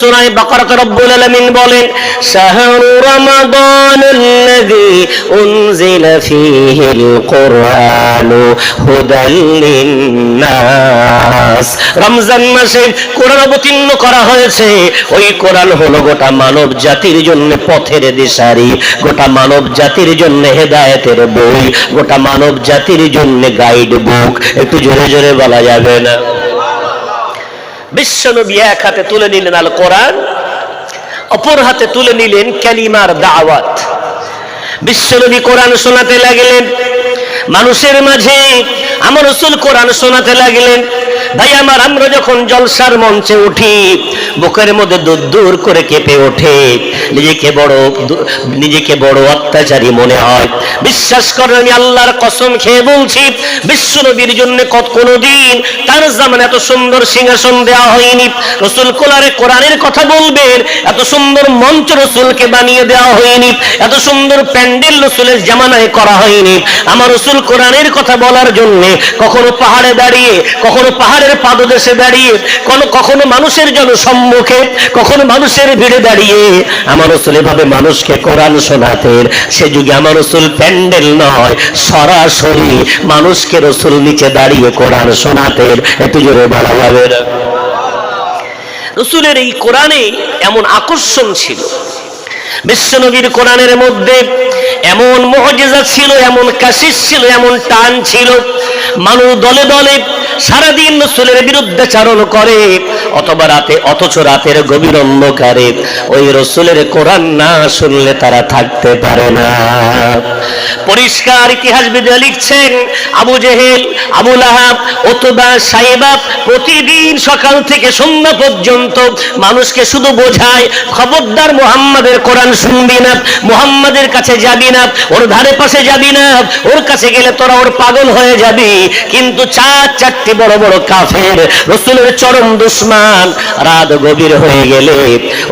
সূরা বাকারাতে রব্বুল আলামিন বলেন শাহরু রমাদানাল্লাযী উনজিলা ফীহিল কুরআনু হুদাল লিন্নাস। রমজান মাসে কোরআন অবতীর্ণ করা হয়েছে। ওই কোরআন হলো গোটা মানব জাতির জন্য পথের দিশারি, গোটা মানব জাতির জন্য হেদায়েতের বই, গোটা মানব জাতির জন্য গাইড বুক। একটু জোরে জোরে বলা যাবে না? বিশ্বনবী এক হাতে তুলে নিলেন আল কোরআন, অপর হাতে তুলে নিলেন কালিমার দাওয়াত। বিশ্বনবী কোরআন শোনাতে লাগলেন মানুষের মাঝে, আমার রাসূল কোরআন শোনাতে লাগলেন। ভাই আমার, আমরা যখন জলসার মঞ্চে উঠি বুকের মধ্যে দূর করে কেঁপে ওঠে, নিজেকে বড় অত্যাচারী মনে হয়। বিশ্বাস করেন, আমি আল্লাহর কসম খেয়ে বলছি, বিশ্বনবীর জন্য কোনদিন তার জামানে এত সুন্দর সিংহাসন দেওয়া হয়নি। রাসূল কোরআনের কথা বলবেন, এত সুন্দর মঞ্চ রাসূলকে বানিয়ে দেওয়া হয়নি, এত সুন্দর প্যান্ডেল রাসূলের জামানায় করা হয়নি। আমার রাসূল কোরআনের কথা বলার জন্য কখনো পাহাড়ে দাঁড়িয়ে, কখনো পাহাড়ের পাদদেশে দাঁড়িয়ে, কখনো মানুষের জনসম্মুখে, কখনো মানুষের ভিড়ে দাঁড়িয়ে আমার রাসূল এভাবে মানুষকে কোরআন শোনাতেন। সে যুগে আমার রাসূল প্যান্ডেল নয়, সরাসরি মানুষকে রাসূল নিচে দাঁড়িয়ে কোরআন শোনাতেন। একটু জোরে বলা যাবে না? রাসূলের এই কোরআনে এমন আকর্ষণ ছিল, বিশ্বনবীর কোরআনের মধ্যে এমন মুআজিজা ছিল, এমন কাশিস ছিল, এমন টান ছিল, মানুষ দলে দলে সারাদিন রাসূলের বিরুদ্ধাচরণ করে, অথচ রাতের গভীর অন্ধকারে ওই রাসূলের কোরআন না শুনলে তারা থাকতে পারে না। পরিষ্কার ইতিহাসবিদরা লিখছেন, আবু জেহেল, আবু লাহাব, উতবা, সাইবা প্রতিদিন সকাল থেকে সন্ধ্যা পর্যন্ত মানুষকে শুধু বোঝায়, খবরদার মুহাম্মাদের কোরআন শুনবি না, মুহাম্মাদের কাছে যাবি না, ওর ধারে পাশে যাবি না, ওর কাছে গেলে তোরা ওর পাগল হয়ে যাবি। কিন্তু চারটি বড় বড় কাফের, রাসূলের চরম দুশমন, রাত গভীর হয়ে গেলে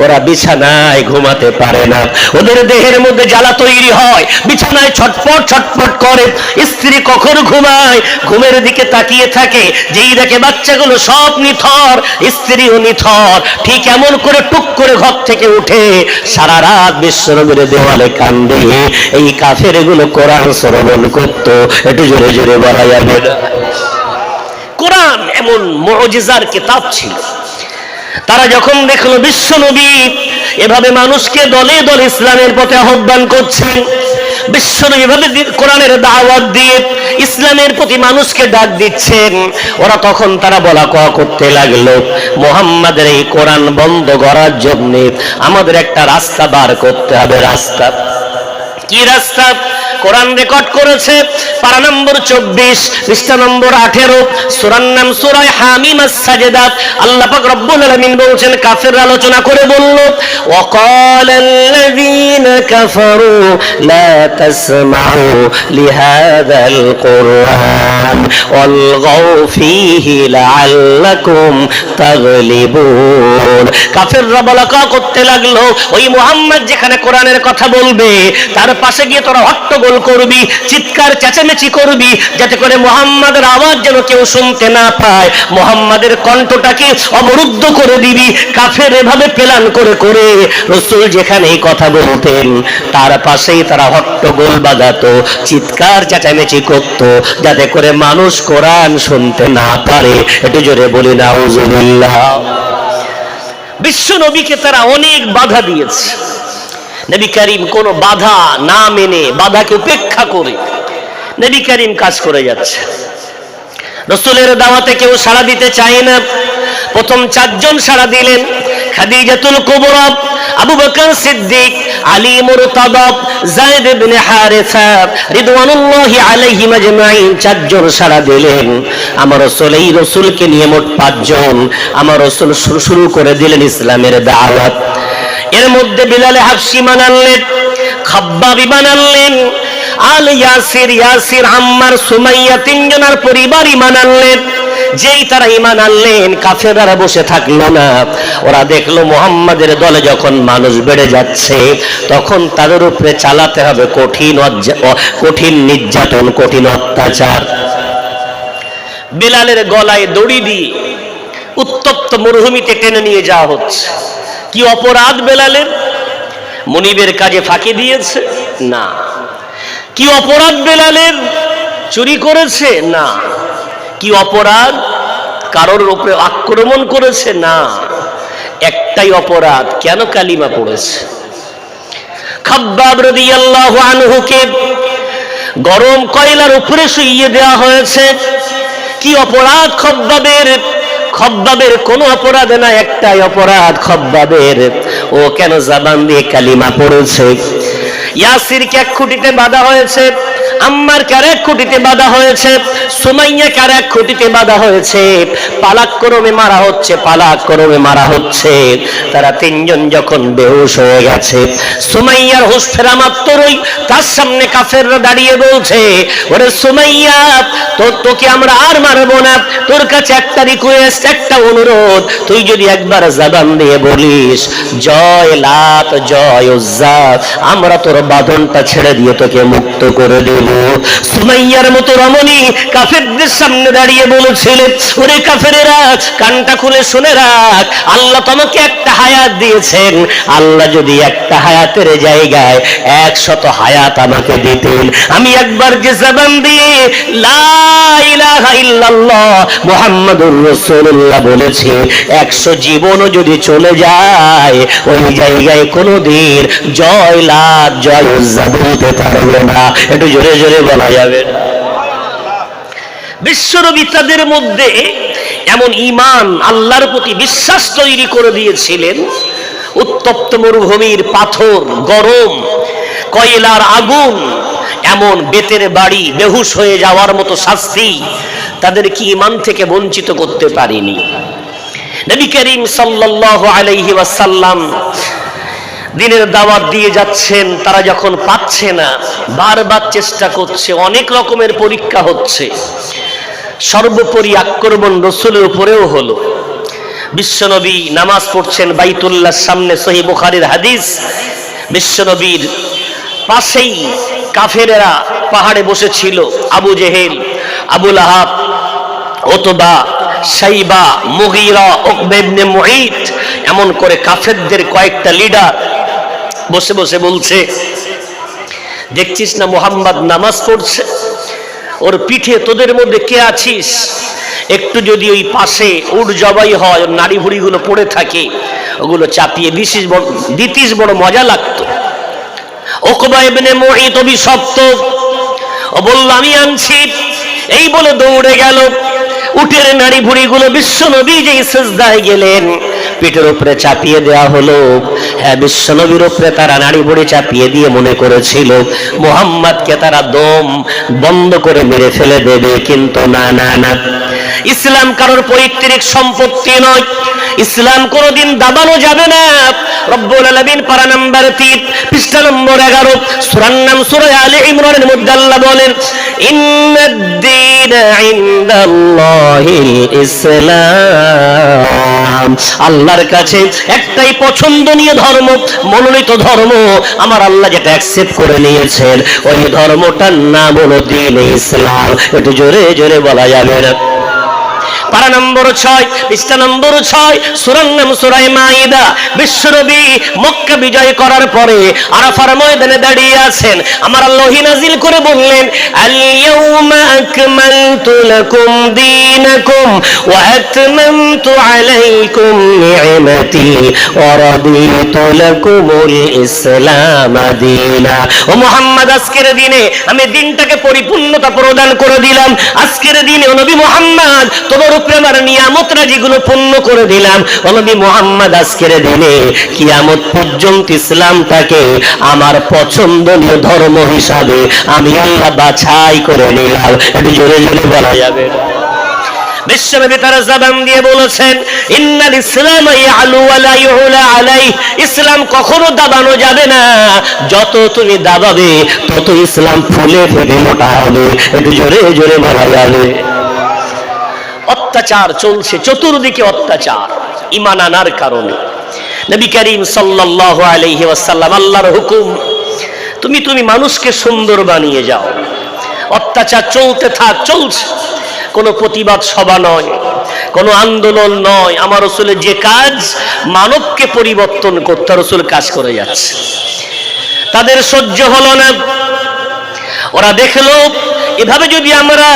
ওরা বিছানায় ঘুমাতে পারে না, ওদের দেহের মধ্যে জ্বালা তৈরি হয়, বিছানায় ছটফট ছটফট করে। স্ত্রী কখন ঘুমায়, ঘুমের দিকে তাকিয়ে থাকে, যেই দেখে বাচ্চাগুলো সব নিথর, স্ত্রীও নিথর, ঠিক এমন করে টুক করে ঘর থেকে উঠে সারা রাত বিশ্বনবীর দেওয়ালে কান্দে। এই কাফেরগুলো কোরআন শ্রবণ করত। একটু জোরে জোরে বলা যাবে না? কোরআন এমন মুআজিজার কিতাব ছিল। তারা যখন দেখলো বিশ্বনবী এভাবে মানুষকে দলে দলে ইসলামের পথে আহ্বান করছেন, বিশ্বনবী এভাবে কোরআনের দাওয়াত দিয়ে ইসলামের প্রতি মানুষকে ডাক দিচ্ছেন, ওরা তখন তারা বলা কওয়া করতে লাগলো, মুহাম্মাদের এই কোরআন বন্ধ করার জন্য আমাদের একটা রাস্তা বার করতে হবে। রাস্তা কি? রাস্তা কোরআন রেকর্ড করেছে পারা নম্বর 24, পৃষ্ঠা নম্বর 18, সূরার নাম সূরা হামিম আস-সাজদা। আল্লাহ পাক রব্বুল আলামিন বলছেন, কাফেররা আলোচনা করে বলল, ওয়াকালাল্লাযীনা কাফারু লা তাসমাউ লিহাযাল কুরআন ওয়ালগাউ ফীহি লাআল্লাকুম তাগলিবুন। কাফেররা বলা করতে লাগলো, ওই মুহাম্মদ যেখানে কোরআনের কথা বলবে তার পাশে গিয়ে তোরা হট্টগোল করবি, চিৎকার চেঁচামেচি করবি, যাতে করে মুহাম্মাদের আওয়াজ যেন কেউ শুনতে না পায়, মুহাম্মাদের কণ্ঠটাকে অবরুদ্ধ করে দিবি। কাফের এভাবে প্ল্যান করে করে রাসূল যেখানে এই কথা বলতেন তার পাশেই তারা হট্টগোল বাজাতো, চিৎকার চেঁচামেচি করত, যাতে করে মানুষ কোরআন শুনতে না পারে। একটু জোরে বলি নাউজুবিল্লাহ। বিশ্ব নবীকে তারা অনেক বাধা দিয়েছে। নবী করিম কোন বাধা না মেনে, বাধাকে উপেক্ষা করে নবী করিম কাজ করে যাচ্ছে। রাসূলের দাওয়াতে কেউ সাড়া দিতে চায় না। প্রথম 4 জন সাড়া দিলেন, খাদিজাতুল কুবরা, আবু বকর সিদ্দিক, আলী মুরতাদা, যায়েদ ইবনে হারিসা রিদওয়ানুল্লাহি আলাইহিম আজমাইন। 4 জন সাড়া দিলেন। আমার রাসূল, এই রাসূলকে নিয়ে মোট 5 জন আমার রাসূল শুরু করে দিলেন ইসলামের দাওয়াত। এর মধ্যে বিলাল হাবশী ঈমান আনলেন, খাব্বাব ঈমান আনলেন, আল ইয়াসির, আম্মার, সুমাইয়া 3 জনের পরিবার ঈমান আনলেন। যেই তারা ঈমান আনলেন, কাফেররা বসে থাকলো না। ওরা দেখলো মুহাম্মাদের দলে যখন মানুষ বেড়ে যাচ্ছে, তখন তাদের উপরে চালাতে হবে কঠিন নির্যাতন, কঠিন অত্যাচার। বিলালের গলায় দড়ি দিয়ে উত্তপ্ত মরুভূমিতে টেনে নিয়ে যাওয়া হচ্ছে। কি অপরাধ বেলালের? মনিবের কাজে ফাঁকি দিয়েছে? না। কি অপরাধ বেলালের? চুরি করেছে? না। কি অপরাধ? কারোর উপরে আক্রমণ করেছে? না। একটাই অপরাধ, কেন কালিমা পড়েছে। খাব্বাব রাদিয়াল্লাহু আনহুকে গরম কয়লার উপরে শুইয়ে দেওয়া হয়েছে। কি অপরাধ খব্বাবের? খব্বাবের কোনো অপরাধ না, একটাই অপরাধ খব্বাবের, ও কেন জবান দিয়ে কালিমা পড়েছে। ইয়াসিরকে এক খুঁটিতে বাঁধা হয়েছে, আম্মারকে আর এক খুঁটিতে বাঁধা হয়েছে, সুমাইয়াকে আর এক খুঁটিতে বাঁধা হয়েছে। পালাক্রমে মারা হচ্ছে, পালাক্রমে মারা হচ্ছে। তারা তিনজন যখন বেহুশ হয়ে গেছে, সুমাইয়ার হুঁশ ফেরা মাত্রই তার সামনে কাফেররা দাঁড়িয়ে বলছে, ওরে সুমাইয়া, তোকে আমরা আর মারবো না, তোর কাছে একটা রিকোয়েস্ট, একটা অনুরোধ, তুই যদি একবার জবান দিয়ে বলিস জয় লাত জয় উজ্জা, আমরা তোর বাঁধনটা ছেড়ে দিয়ে তোকে মুক্ত করে দেব। সুমাইয়ার মতো রমণী কাফেরদের সামনে দাঁড়িয়ে বলেছিলেন, ওরে কাফেরেরা, কানটা খুলে শুনে রাখ, আল্লাহ তোমাকে একটা হায়াত দিয়েছেন, আল্লাহ যদি একটা হায়াতের জায়গায় 100 হায়াত আমাকে দিতেন, আমি একবার যে জবান দিয়ে লা ইলাহা ইল্লাল্লাহ মুহাম্মাদুর রাসূলুল্লাহ বলেছি, 100 জীবনও যদি চলে যায় ওই জায়গায় কোনোদিন জয় লাত জয় উজ্জা বলতে পারবে না। একটু জোরে জোরে বলা যাবে না। বিশ্বনবী তাদের মধ্যে এমন ঈমান, আল্লাহর প্রতি বিশ্বাস তৈরি করে দিয়েছিলেন, উত্তপ্ত মরুভূমির পাথর, গরম কয়লার আগুন, এমন বেতের বাড়ি, বেহুশ হয়ে যাওয়ার মতো শাস্তি তাদেরকে ঈমান থেকে বঞ্চিত করতে পারেনি। নবী করিম সাল্লাল্লাহু আলাইহি ওয়াসাল্লাম দিনের দাওয়াত দিয়ে যাচ্ছেন, তারা যখন পাচ্ছে না, বারবার চেষ্টা করছে, অনেক রকমের পরীক্ষা হচ্ছে। সর্বোপরি আক্রমণ রাসূলের উপরেও হলো। বিশ্বনবী নামাজ পড়ছেন বাইতুল্লাহর সামনে, সহিহ বুখারীর হাদিস। বিশ্বনবীর পাশেই কাফেরেরা পাহাড়ে বসেছিল, আবু জেহেল, আবু লাহাব, উতবা, শাইবা, মুগীরা, উকবা ইবনে মুঈত, এমন করে কাফেরদের কয়েকটা লিডার বসে বসে বলছে, দেখছিস না মুহাম্মদ নামাজ পড়ছে, ওর পিঠে তোদের মধ্যে কে আছিস, একটু যদি ওই পাশে উট জবাই হয়, ওর নাড়ি ভুড়িগুলো পড়ে থাকে, ওগুলো চাপিয়ে দিতিস, বড় মজা লাগতো। উকবা ইবনে মুঈত অভিশপ্ত, ও বলল আমি আনছি, এই বলে দৌড়ে গেল। উটের নাড়ি ভুড়িগুলো বিশ্বনবী যেই সিজদায় গেলেন, পিঠের উপরে চাপিয়ে দেওয়া হলো। হ্যাঁ, বিশ্বনবীর উপরে তারা নাড়ি ভুড়ি চাপিয়ে দিয়ে মনে করেছিল মুহাম্মদকে তারা দম বন্ধ করে মেরে ফেলে দেবে, কিন্তু না না না, ইসলাম কারোর পৈতৃক সম্পত্তি নয়, ইসলাম কোনোদিন দাবানো যাবে না। রব্বুল আলামিন পারা নাম্বার 3 পৃষ্ঠা নম্বর 11 সূরার নাম সূরা আলে ইমরানের মধ্যে আল্লাহ বলেন, ইন্নাদ-দীনা ইনদাল্লাহিল ইসলাম, আল্লাহর কাছে একটাই পছন্দনীয় ধর্ম, মনোনীত ধর্ম, আমার আল্লাহ যেটা অ্যাকসেপ্ট করে নিয়েছেন, ওই ধর্মটার নাম হলো দ্বীন ইসলাম। একটু জোরে জোরে বলা যাবে না। পারা নম্বর 6 পৃষ্ঠা নম্বর 6 সূরার নাম সূরা মাইদা। বিশ্বনবী মক্কা বিজয় করার পরে আরাফার ময়দানে দাঁড়িয়ে আছেন, আমার আল্লাহ ওহী নাযিল করে বললেন, আল ইয়াউমা আকমালতু লাকুম দীনাকুম ওয়া আতমামতু আলাইকুম নি'মাতি ওয়া রাদিতু লাকুমুল ইসলাম দীনা। ও মুহাম্মদ, আজকের দিনে আমি দিনটাকে পরিপূর্ণতা প্রদান করে দিলাম। আজকের দিনে ও নবী মুহাম্মদ, তোমার উপরে আমার নিয়ামত রাজিগুলো পূর্ণ করে দিলাম। ও নবী মুহাম্মদ, আজকের দিনে কিয়ামত পর্যন্ত ইসলামটাকে আমার পছন্দনীয় ধর্ম হিসাবে আমি আল্লাহ বাছাই করে নিলাম। একটু জোরে জোরে বলা যাবে। বিশ্বনবী তারা জবান দিয়ে বলেছেন, ইন্নাল ইসলাম ইয়ালু ওয়া লা ইউলা আলাইহি, ইসলাম কখনো দাবানো যাবে না, যত তুমি দাবাবে তত ইসলাম ফুলে ফেপে মোটা হবে। একটু জোরে জোরে বলা যাবে। অত্যাচার চলছে, চতুর্দিকে অত্যাচার, ঈমান আনার কারণে। নবী করিম সাল্লাল্লাহু আলাইহি ওয়াসাল্লাম, আল্লাহর হুকুম, তুমি মানুষকে সুন্দর বানিয়ে যাও। অত্যাচার চলতে থাক, চলছে, কোনো প্রতিবাদ সভা নয়, কোনো আন্দোলন নয়। আমার রাসূলের যে কাজ মানবকে পরিবর্তন করতে, রাসূল কাজ করে যাচ্ছে। তাদের সহ্য হলো না, ওরা দেখলো এভাবে যদি আমরা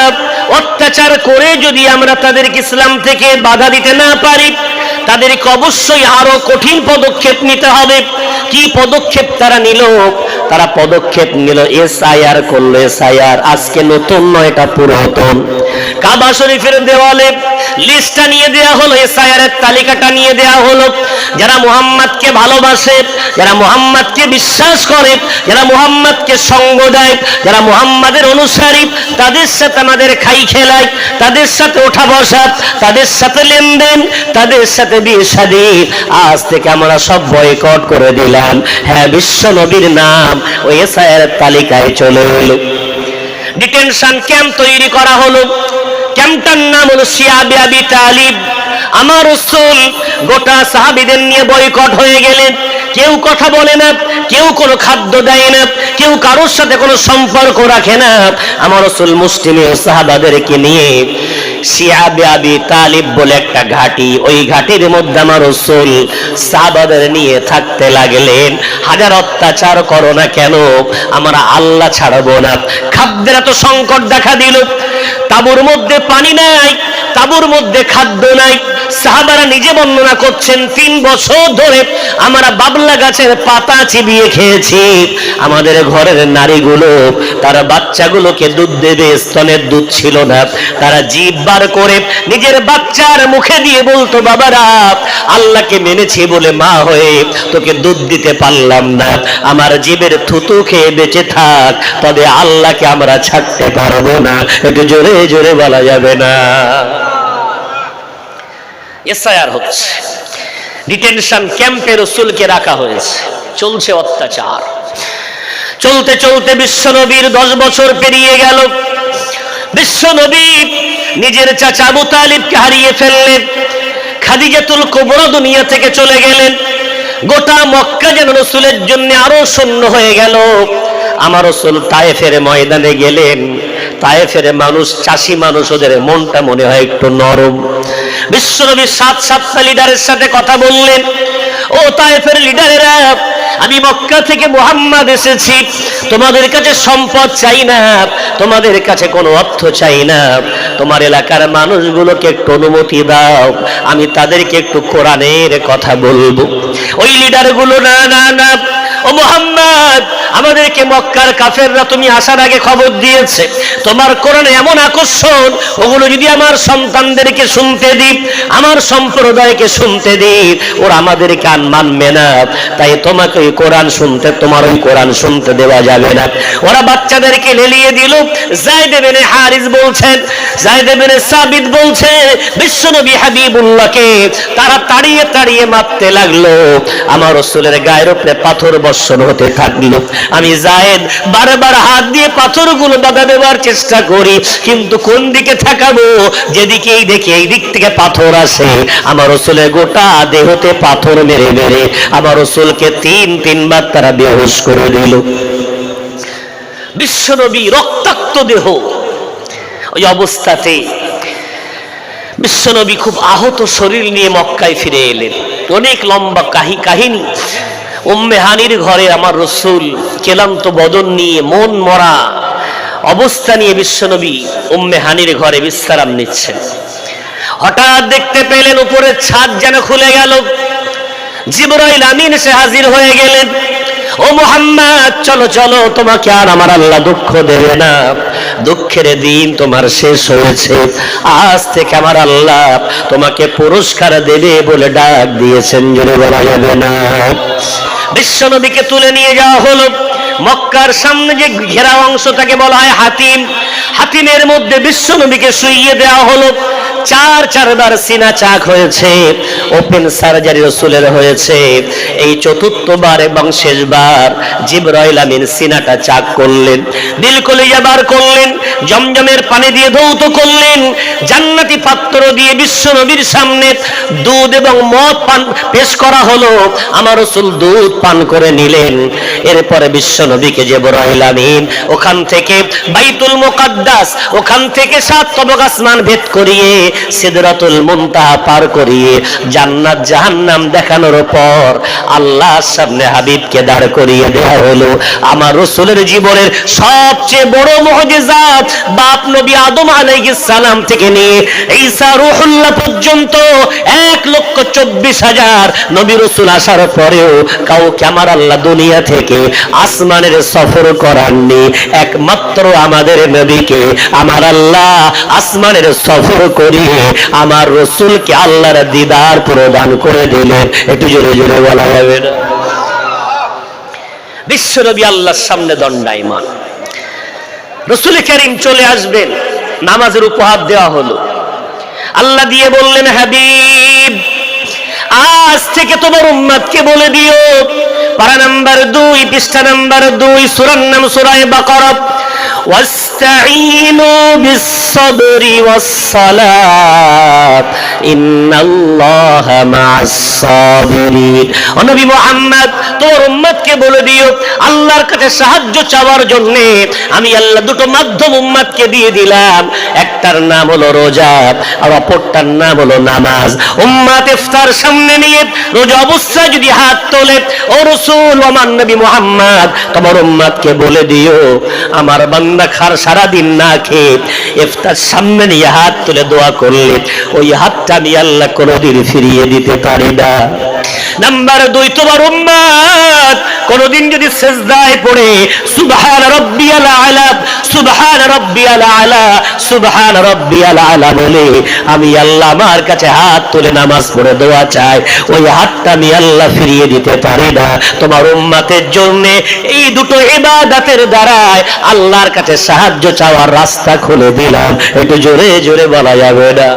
অত্যাচার করে যদি আমরা তাদেরকে ইসলাম থেকে বাধা দিতে না পারি, তাদেরকে অবশ্যই আরো কঠিন পদক্ষেপ নিতে হবে। কি পদক্ষেপ তারা নিল? তারা পদক্ষেপ নিল এসআইআর করলো। এসআইআর আজকে নতুন নয়, এটা পুরাতন। কাবা শরীফের দেওয়ালে লিস্টটা নিয়ে দেয়া হলো, এসআইআর এর তালিকাটা নিয়ে দেয়া হলো। যারা মুহাম্মদকে ভালোবাসে, যারা মুহাম্মদকে বিশ্বাস করে, যারা মুহাম্মদকে সঙ্গ দেয়, যারা মুহাম্মাদের অনুসারী, তাদের সাথে আমাদের খাই খেলাই, তাদের সাথে ওঠা বসা, তাদের সাথে লেনদেন, তাদের সাথে বিয়ে শাদী, আজ থেকে আমরা সব বয়কট করে দিলাম। হ্যাঁ, বিশ্ব নবীর নাম ওই এসআইআর তালিকায় চলে এলো। ডিটেনশন ক্যাম্প তৈরি করা হলো। ক্যাম্পটার নাম হলো শিয়াবে আবি তালিব। আমার রাসূল গোটা সাহাবীদের নিয়ে বয়কট হয়ে গেলেন। কেউ কথা বলে না, কেউ কোনো খাদ্য দেয় না, কেউ কারোর সাথে কোনো সম্পর্ক রাখে না। আমার রাসূল মুসলিমের সাহাবাদেরকে নিয়ে শিয়াবে আবি তালিব বলে একটা ঘাঁটি, ওই ঘাঁটির মধ্যে আমার রাসূল সাহাবাদের নিয়ে থাকতে লাগলেন। হাজার অত্যাচার করো না কেন, আমরা আল্লাহ ছাড়বো না। খাদ্যের এত সংকট দেখা দিল, তাঁবুর মধ্যে পানি নাই, তাঁবুর মধ্যে খাদ্য নাই। সাহাবারা নিজে বর্ণনা করছেন, 3 বছর ধরে আমরা বাবলা গাছের পাতা চিবিয়ে খেয়েছি। আমাদের ঘরের নারীগুলো তারা বাচ্চাগুলোকে দুধ দেবে, স্তনের দুধ ছিল না, তারা জিভ বার করে নিজের বাচ্চার মুখে দিয়ে বলতো, বাবারা আল্লাহকে মেনেছি বলে মা হয়ে তোকে দুধ দিতে পারলাম না, আমার জিভের থুতু খেয়ে বেঁচে থাক, তবে আল্লাহকে আমরা ছাড়তে পারবো না। একটু জোরে জোরে বলা যাবে না? এসআইআর হচ্ছে, ডিটেনশন ক্যাম্পে রাসূলকে রাখা হয়েছে, চলছে অত্যাচার। চলতে চলতে বিশ্বনবীর 10 বছর পেরিয়ে গেল। বিশ্বনবী নিজের চাচা আবু তালিবকে হারিয়ে ফেললেন। খাদিজাতুল কুবরা দুনিয়া থেকে চলে গেলেন। গোটা মক্কা যেন রাসূলের জন্য আরো শূন্য হয়ে গেল। আমার রাসূল তায়েফের ময়দানে গেলেন। তায়েফের মানুষ, চাষি মানুষ, ওদের মনটা মনে হয় একটু নরম। বিশ্বনবী 7-7টা লিডারের সাথে কথা বললেন। ও তায়েফের লিডারেরা, আমি মক্কা থেকে মুহাম্মদ এসেছি, তোমাদের কাছে সম্পদ চাই না, তোমাদের কাছে কোনো অর্থ চাই না, তোমার এলাকার মানুষগুলোকে একটু অনুমতি দাও, আমি তাদেরকে একটু কোরআনের কথা বলবো। ওই লিডারগুলো, না না না, ও মুহাম্মদ, আমাদেরকে মক্কার কাফেররা তুমি আসার আগে খবর দিয়েছে, তোমার কোরআনে এমন আকর্ষণ, ওগুলো যদি আমার সন্তানদেরকে শুনতে দিই, আমার সম্প্রদায়কে শুনতে দিই, ওরা আমাদেরকে আর মানবে না, তাই তোমাকে ওই কোরআন শুনতে, তোমার ওই কোরআন শুনতে দেওয়া যাবে না। ওরা বাচ্চাদেরকে লেলিয়ে দিল। যায়েদ ইবনে হারিস বলছেন, যায়েদ ইবনে সাবিত বলছে, বিশ্বনবী হাবিবুল্লাহকে তারা তাড়িয়ে তাড়িয়ে মারতে লাগলো। আমার রাসূলের গায়ের উপরে পাথর বর্ষণ হতে থাকলো। আমি যায়েদ বারবার হাত দিয়ে পাথরগুলো বাধা দেওয়ার চেষ্টা করি, কিন্তু কোন দিকে ঠেকাবো? যেদিকেই দেখি এই দিক থেকে পাথর আসে। আমার রাসূলের গোটা দেহতে পাথর মেরে মেরে আমার রাসূলকে 3-3 বার তারা বেহুশ করে দিল। বিশ্বনবী রক্তাক্ত দেহ, ওই অবস্থাতে বিশ্বনবী খুব আহত শরীর নিয়ে মক্কায় ফিরে এলেন। অনেক লম্বা কাহিনী। উম্মে হানির ঘরে আমার রাসূল ক্লান্ত বদন নিয়ে, মন মরা অবস্থা নিয়ে বিশ্বনবী উম্মে হানির ঘরে বিশ্রাম নিচ্ছেন। হঠাৎ দেখতে পেলেন উপরের ছাদ যেন খুলে গেল। জিবরাইল আমিন এসে হাজির হয়ে গেলেন। ও মুহাম্মদ, চলো চলো, তোমাকে আর আমার আল্লাহ দুঃখ দেবে না, দুঃখের দিন তোমার শেষ হয়েছে, আজ থেকে আমার আল্লাহ তোমাকে পুরস্কার দেবে বলে ডাক দিয়েছেন। জোরে বলা যাবে না? বিশ্বনবীকে তুলে নিয়ে যাওয়া হলো। মক্কার সামনে যে ঘেরা অংশটাকে বলা হয় হাতিম, হাতিমের মধ্যে বিশ্বনবীকে শুইয়ে দেওয়া হলো। 4 বার সিনা চাক হয়েছে, ওপেন সার্জারি রাসূলের হয়েছে। এই 4র্থবার এবং শেষবার জিবরাইল আমিন সিনাটা চাক করলেন, দিল কলিজা বার করলেন, জমজমের পানি দিয়ে ধৌত করলেন, জান্নাতি পাত্র দিয়ে বিশ্বনবীর সামনে দুধ এবং মদ পান পেশ করা হলো। আমার রাসূল দুধ পান করে নিলেন। এরপরে বিশ্বনবীকে জিবরাইল আমিন ওখান থেকে বাইতুল মুকাদ্দাস, ওখান থেকে 7 তবক আসমান ভেদ করিয়ে সিদরাতুল মুনতাহা পার করিয়ে জান্নাত জাহান্নাম দেখানোর পর আল্লাহর সামনে হাবিবকে দাঁড় করিয়ে দেওয়া হলো। আমার রাসূলের জীবনের সবচেয়ে বড় মুজিজাত, বাপ নবী আদম আলাইহিস সালাম থেকে নিয়ে ঈসা রূহুল্লাহ পর্যন্ত 1,24,000 নবী রাসূল আসার পরেও কাউকে আমার আল্লাহ দুনিয়া থেকে আসমানের সফর করাননি। একমাত্র আমাদের নবীকে আমার আল্লাহ আসমানের সফর করিয়ে আমার রাসূলকে আল্লাহর দিদার প্রদান করে দিলেন। একটু জোরে জোরে বলা যাবে না? বিশ্বনবী আল্লাহর সামনে দণ্ডায়মান, রাসূল কারীম চলে আসবেন, নামাজের উপহার দেওয়া হলো। আল্লাহ দিয়ে বললেন, হাবিব আজ থেকে তোমার উম্মতকে বলে দিও, পারা নাম্বার 2 পৃষ্ঠা নাম্বার 2 সূরার নাম সূরা বাকারা, ওয়াস্তাঈনু বিস-সাবরি ওয়াস-সালাত ইন্নাল্লাহা মা'আস-সাবিরিন। ও নবী মুহাম্মদ তোমার উম্মতকে বলে দিও, আল্লাহর কাছে সাহায্য চাওয়ার জন্য আমি আল্লাহ দুটো মাধ্যম উম্মতকে দিয়ে দিলাম। একটার নাম হলো রোজা আর অপরটার নাম হলো নামাজ। উম্মত ইফতার সামনে নিয়ে রোজা অবস্থায় যদি হাত তোলে, ও রাসূল আমার নবী মুহাম্মদ তোমার উম্মতকে বলে দিও, আমার বান্দা খার সারা দিন না খেয়ে ইফতার সামনে নিয়ে হাত তুলে দোয়া করলে ওই হাতটা আমি আল্লাহ কোনদিন ফিরিয়ে দিতে পারি না। নাম্বার 2 তোমার উম্মত কোনদিন যদি সিজদায় পড়ে সুবহান রাব্বিয়াল আলা, সুবহান রাব্বিয়াল আলা, সুবহান রাব্বিয়াল আলা বলে আমি আল্লাহ আমার কাছে হাত তুলে নামাজ পড়ে দোয়া চাই, ওই হাতটা আমি আল্লাহ ফিরিয়ে দিতে পারি না। তোমার উম্মতের জন্য এই দুটো ইবাদতের দ্বারায় আল্লাহর কাছে সাহায্য চাওয়ার রাস্তা খুলে দিলাম। একটু জোরে জোরে বলা যাবে না?